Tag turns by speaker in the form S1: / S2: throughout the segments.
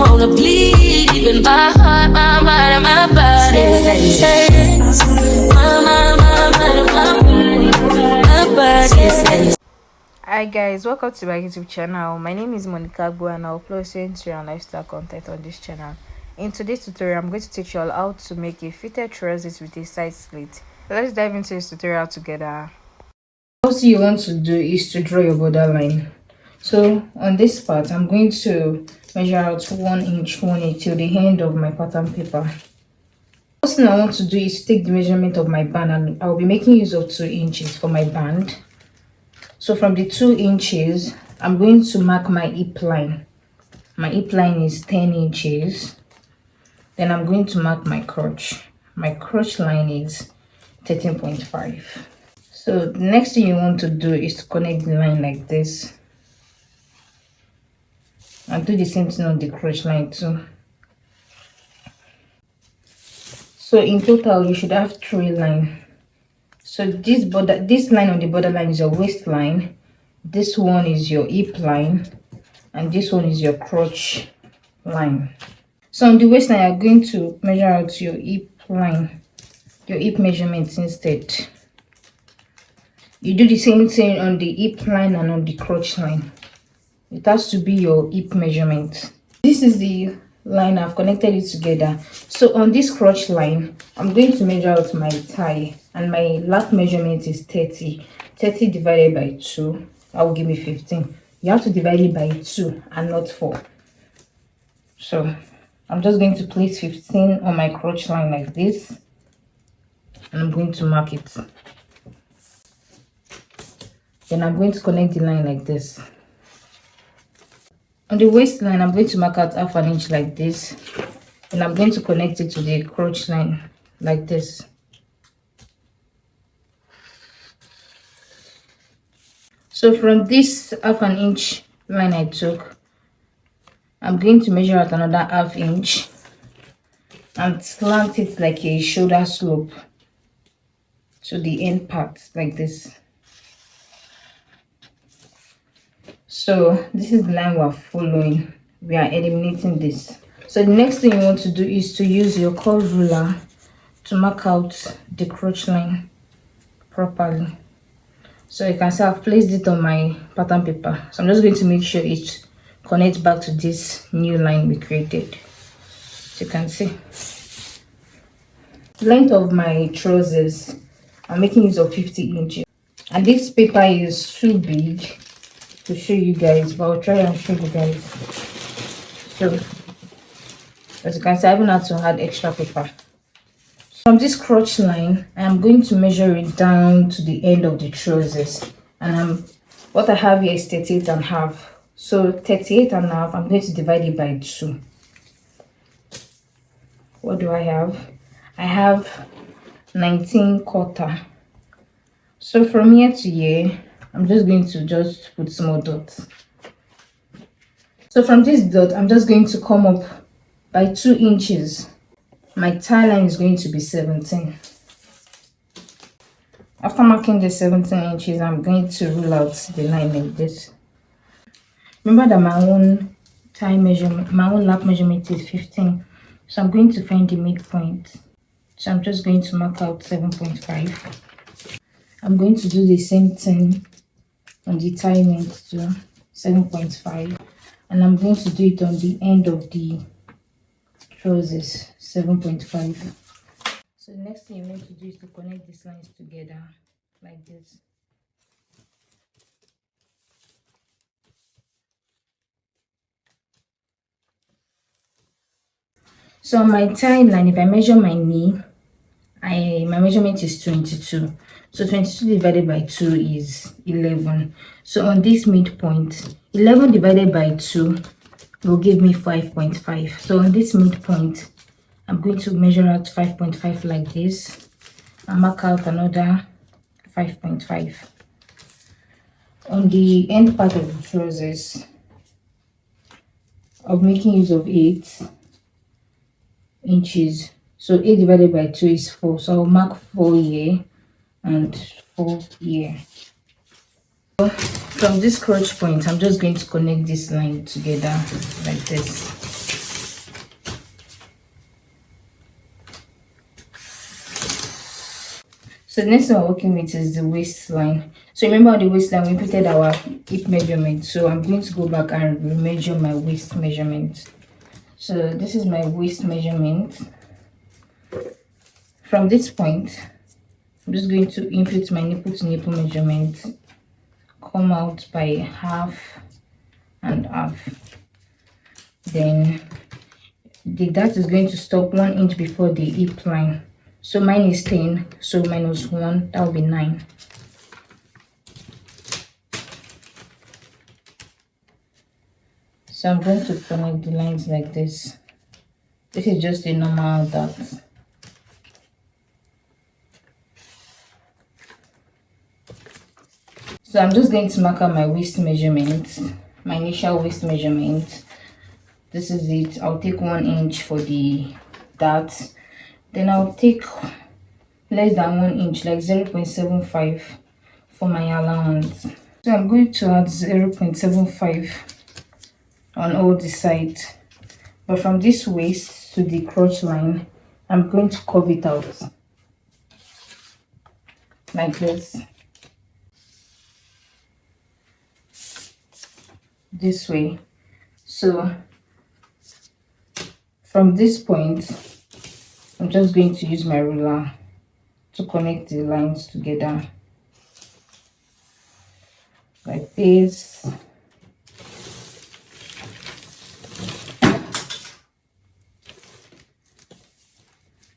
S1: wanna bleed deep in my heart, my mind, and my body. My mind, my body.
S2: Hi guys, welcome to my YouTube channel. My name is Monica Agbo and I'll upload sanitary and lifestyle content on this channel. In today's tutorial, I'm going to teach you all how to make a fitted trousers with a side slit. Let's dive into this tutorial together. What you want to do is to draw your borderline. So on this part, I'm going to measure out 1 inch till the end of my pattern paper. First thing I want to do is take the measurement of my band, and I'll be making use of 2 inches for my band. So from the 2 inches, I'm going to mark my hip line. My hip line is 10 inches. Then I'm going to mark my crotch. My crotch line is 13.5. So the next thing you want to do is to connect the line like this. And do the same thing on the crotch line too. So in total, you should have 3 lines. So this line on the borderline is your waistline, this one is your hip line, and this one is your crotch line. So on the waistline, you're going to measure out your hip line, your hip measurements instead. You do the same thing on the hip line and on the crotch line. It has to be your hip measurement. This is the line, I've connected it together. So on this crotch line, I'm going to measure out my thigh, and my lap measurement is 30 divided by 2, that will give me 15. You have to divide it by 2 and not 4. So I'm just going to place 15 on my crotch line like this, and I'm going to mark it. Then I'm going to connect the line like this. On the waistline, I'm going to mark out ½ inch like this, and I'm going to connect it to the crotch line like this. So from this ½ inch line I took, I'm going to measure out another ½ inch and slant it like a shoulder slope to the end part like this. So this is the line we're following. We are eliminating this. So the next thing you want to do is to use your curve ruler to mark out the crotch line properly. So you can see I've placed it on my pattern paper. So I'm just going to make sure it connects back to this new line we created. So you can see the length of my trousers, I'm making use of 50 inches. And this paper is too big to show you guys, but I'll try and show you guys. So as you can see, I even had to add extra paper. From this crotch line, I'm going to measure it down to the end of the trousers, and what I have here is 38.5. So 38.5, I'm going to divide it by 2. What do I have? I have 19.25. So from here to here, I'm just going to put small dots. So from this dot, I'm just going to come up by 2 inches. My tie line is going to be 17. After marking the 17 inches, I'm going to rule out the line like this. Remember that my own thigh measurement, my own lap measurement is 15. So I'm going to find the midpoint. So I'm just going to mark out 7.5. I'm going to do the same thing on the thigh length to 7.5, and I'm going to do it on the end of the trousers, 7.5. So the next thing you want to do is to connect these lines together like this. So on my thigh line, if I measure my knee, my measurement is 22. So 22 divided by 2 is 11. So on this midpoint, 11 divided by 2 will give me 5.5. So on this midpoint, I'm going to measure out 5.5 like this and mark out another 5.5. On the end part of the trousers, I'm making use of 8 inches. So 8 divided by 2 is 4. So I'll mark 4 here and 4 here. So from this crotch point, I'm just going to connect this line together like this. So the next thing we're working with is the waistline. So remember on the waistline we inputted our hip measurement. So I'm going to go back and measure my waist measurement. So this is my waist measurement. From this point, I'm just going to input my nipple to nipple measurement, come out by half and half. Then the dart is going to stop 1 inch before the hip line. So mine is 10, so -1, that will be 9. So I'm going to connect the lines like this. This is just a normal dart. So I'm just going to mark out my waist measurement, my initial waist measurement. This is it. I'll take 1 inch for the dart. Then I'll take less than 1 inch, like 0.75 for my allowance. So I'm going to add 0.75 on all the sides. But from this waist to the crotch line, I'm going to curve it out like this. This way. So from this point, I'm just going to use my ruler to connect the lines together like this.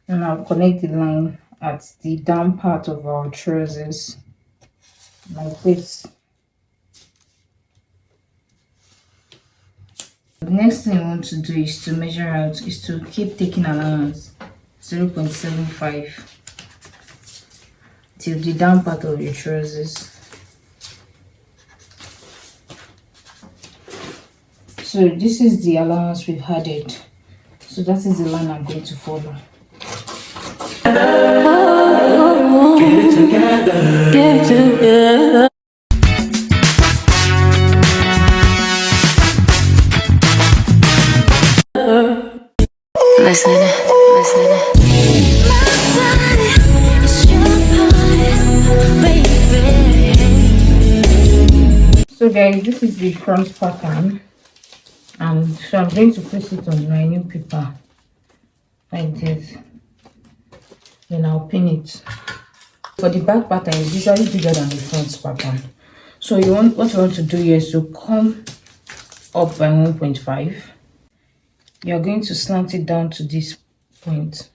S2: And I'll connect the line at the down part of our trousers like this. The next thing I want to do is to measure out, is to keep taking allowance 0.75 till the down part of your trousers. So this is the allowance we've added. So that is the line I'm going to follow.
S1: Get it together. Get it together. Listen.
S2: So guys, this is the front pattern, and so I'm going to place it on my new paper like this. Then I'll pin it. For the back pattern is usually bigger than the front pattern. So what you want to do here is to come up by 1.5. You're going to slant it down to this point.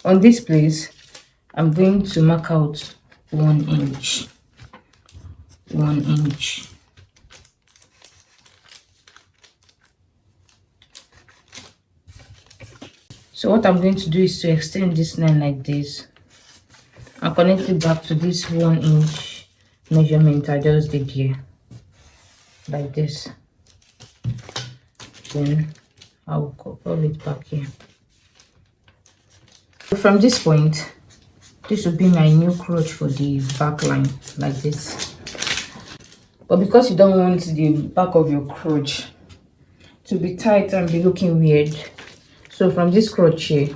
S2: On this place, I'm going to mark out 1 inch. 1 inch. So what I'm going to do is to extend this line like this and connect it back to this 1 inch measurement I just did here, like this. Then I'll couple it back here. From this point, this will be my new crotch for the back line, like this. But because you don't want the back of your crotch to be tight and be looking weird, so from this crotch here,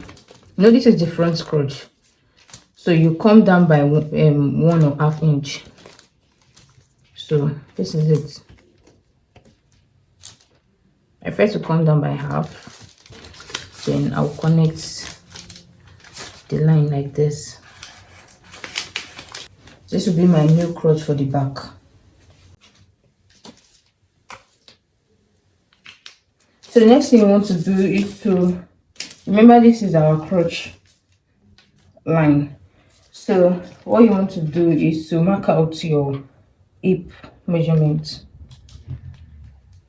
S2: this is the front crotch. So you come down by 1.5 inch. So this is it. I first to come down by half, then I'll connect the line like this. This will be my new crotch for the back. So the next thing you want to do is to remember, this is our crotch line. So what you want to do is to mark out your hip measurement.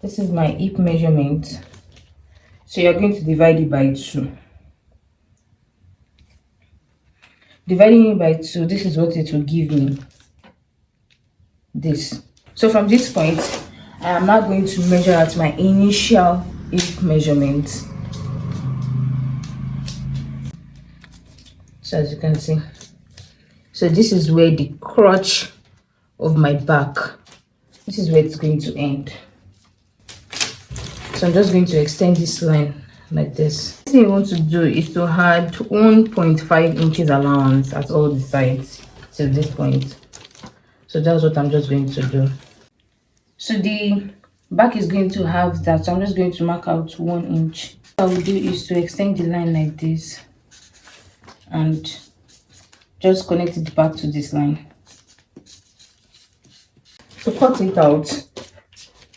S2: This is my hip measurement. So you're going to divide it by 2. Dividing it by 2, this is what it will give me. This. So from this point, I am now going to measure out my initial hip measurement. So as you can see, so this is where the crotch of my back, this is where it's going to end. So I'm just going to extend this line like this. The thing you want to do is to add 1.5 inches allowance at all the sides to this point. So that's what I'm just going to do. So the back is going to have that, so I'm just going to mark out 1 inch. What I will do is to extend the line like this and just connect it back to this line. To cut it out,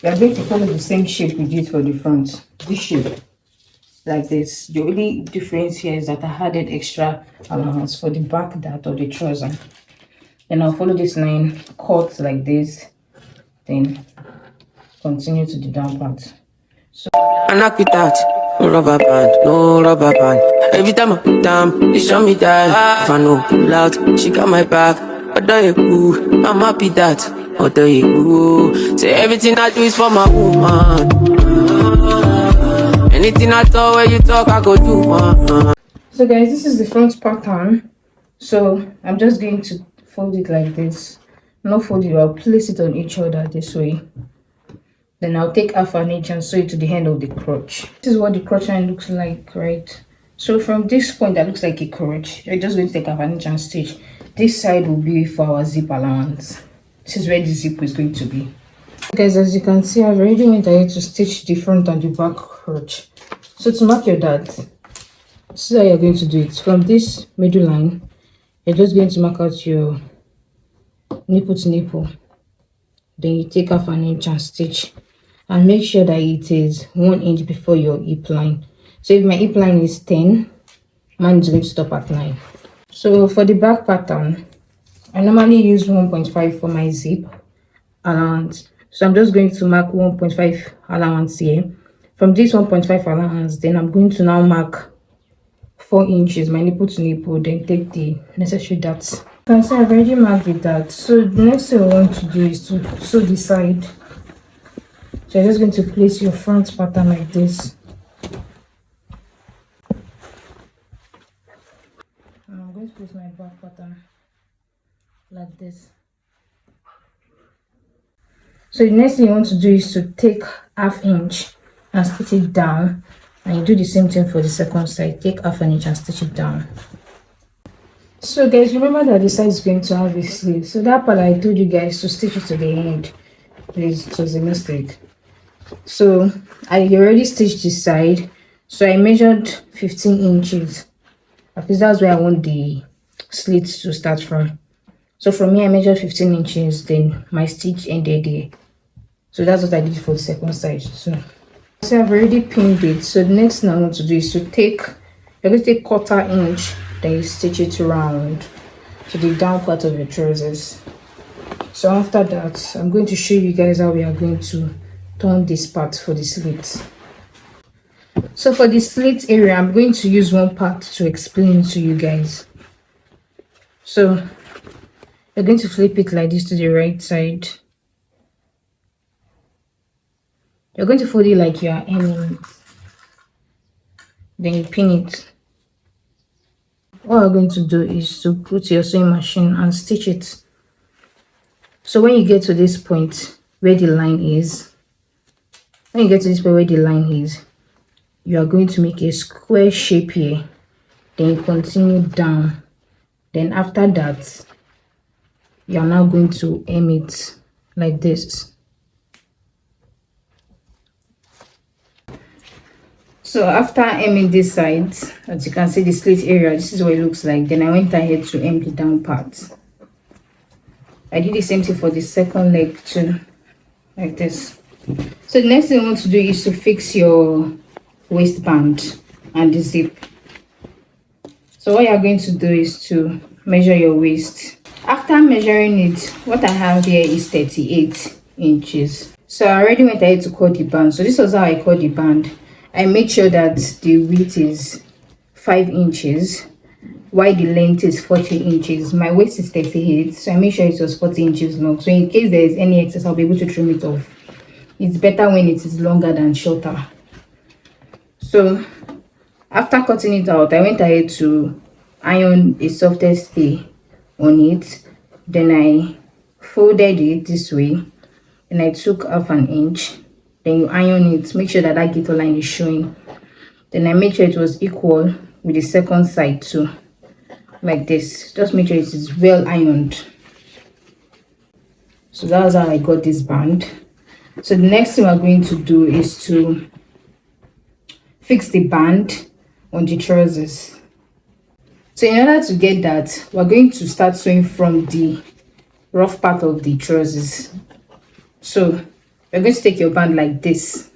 S2: we are going to follow the same shape we did for the front. This shape, like this. The only difference here is that I added extra allowance for the back that of the trouser. Then I'll follow this line, cut like this, then continue to the down part. So
S3: I knock with that, no rubber band, no rubber band. Every time I put down, they show me that. If I know pull out, she got my back. Although you cool, I'm happy that. Although you cool, say everything I do is for my woman. Anything I talk, when you talk, I go do one.
S2: So guys, this is the front pattern. So I'm just going to fold it like this. Not fold it, I'll place it on each other this way. Then I'll take half an inch and sew it to the end of the crotch. This is what the crotch line looks like, right? So from this point that looks like a crotch, you're just going to take half an inch and stitch. This side will be for our zip allowance. This is where the zip is going to be. Guys, as you can see, I've already went ahead to stitch the front and the back crotch. So to mark your dart, this is how you're going to do it. From this middle line, you're just going to mark out your nipple to nipple. Then you take half an inch and stitch, and make sure that it is 1 inch before your hip line. So if my hip line is 10, mine is going to stop at 9. So for the back pattern, I normally use 1.5 for my zip allowance. So I'm just going to mark 1.5 allowance here. From this 1.5 allowance, then I'm going to now mark 4 inches, my nipple to nipple, then take the necessary darts. You can see I've already marked with that. So the next thing I want to do is to sew the side. So you're just going to place your front pattern like this. And I'm going to place my back pattern like this. So the next thing you want to do is to take half inch and stitch it down. And you do the same thing for the second side. Take half an inch and stitch it down. So guys, remember that the side is going to have a sleeve. So that part I told you guys to stitch it to the end. Please, it was a mistake. So I already stitched this side. So I measured 15 inches. Because that's where I want the slits to start from. So from here I measured 15 inches. Then my stitch ended there. So that's what I did for the second side too. So I've already pinned it. So the next thing I want to do is to take, you're going to take 1/4 inch, then you stitch it around to the down part of your trousers. So after that, I'm going to show you guys how we are going to turn this part for the slits. So for the slit area, I'm going to use one part to explain to you guys. So you're going to flip it like this to the right side. You're going to fold it like you are hemming it. Then you pin it. What we're going to do is to put your sewing machine and stitch it. So when you get to this point where the line is, you are going to make a square shape here. Then you continue down. Then after that, you are now going to hem it like this. So after hemming this side, as you can see the slit area, this is what it looks like. Then I went ahead to hem the down part. I did the same thing for the second leg too, like this. So the next thing you want to do is to fix your waistband and the zip. So what you're going to do is to measure your waist. After measuring it, what I have here is 38 inches. So I already went ahead to cut the band. So this was how I cut the band. I made sure that the width is 5 inches, while the length is 40 inches. My waist is 38, so I made sure it was 40 inches long. So in case there is any excess, I'll be able to trim it off. It's better when it is longer than shorter. So after cutting it out, I went ahead to iron a softest stay on it. Then I folded it this way, and I took half an inch. Then you iron it, make sure that that guitar line is showing. Then I made sure it was equal with the second side too, like this. Just make sure it is well ironed. So that's how I got this band. So the next thing we're going to do is to fix the band on the trousers. So in order to get that, we're going to start sewing from the rough part of the trousers. So you're going to take your band like this,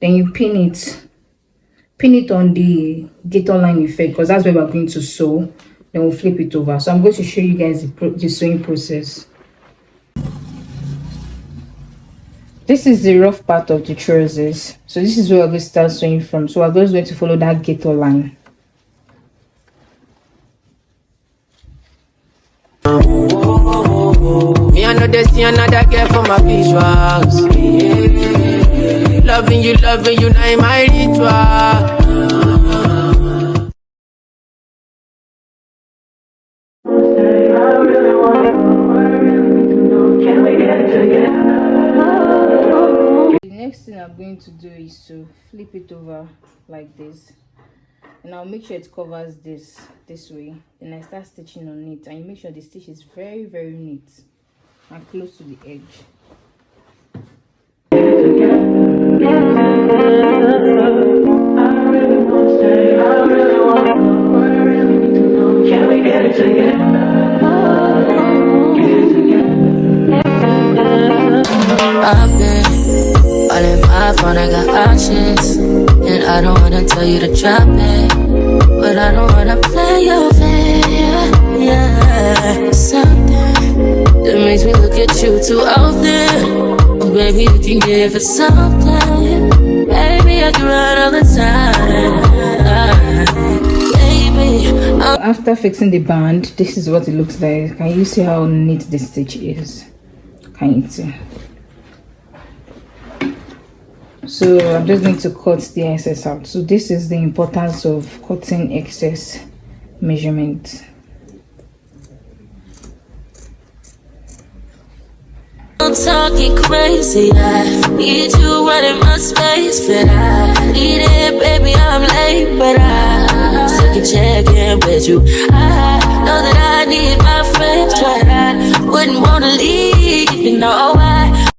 S2: then you pin it on the gator line effect, because that's where we're going to sew. Then we'll flip it over. So I'm going to show you guys the sewing process. This is the rough part of the trousers. So this is where we're going to start sewing from. So we're just going to follow that gator line.
S3: Me, I know they see another girl for my visuals. Yeah. Loving you, now in my ritual.
S2: The next thing I'm going to do is to flip it over like this, and I'll make sure it covers this way. Then I start stitching on it, and you make sure the stitch is very, very neat and close to the edge.
S1: I've been all in my phone, I got options. And I don't wanna tell you to drop it, but I don't wanna play your fair. Yeah, something that makes me look at you too often. Oh, baby, you can give it something. Baby, I can run all the time. Baby,
S2: After fixing the band, this is what it looks like. Can you see how neat the stitch is? Can you see? So I'm just going to cut the excess out. So this is the importance of cutting excess measurement.
S1: I'm talking crazy. I need you running my space, but I need it, baby. I'm late, but I still can check in with you. I know that I need my friends, but I wouldn't wanna leave. You know why?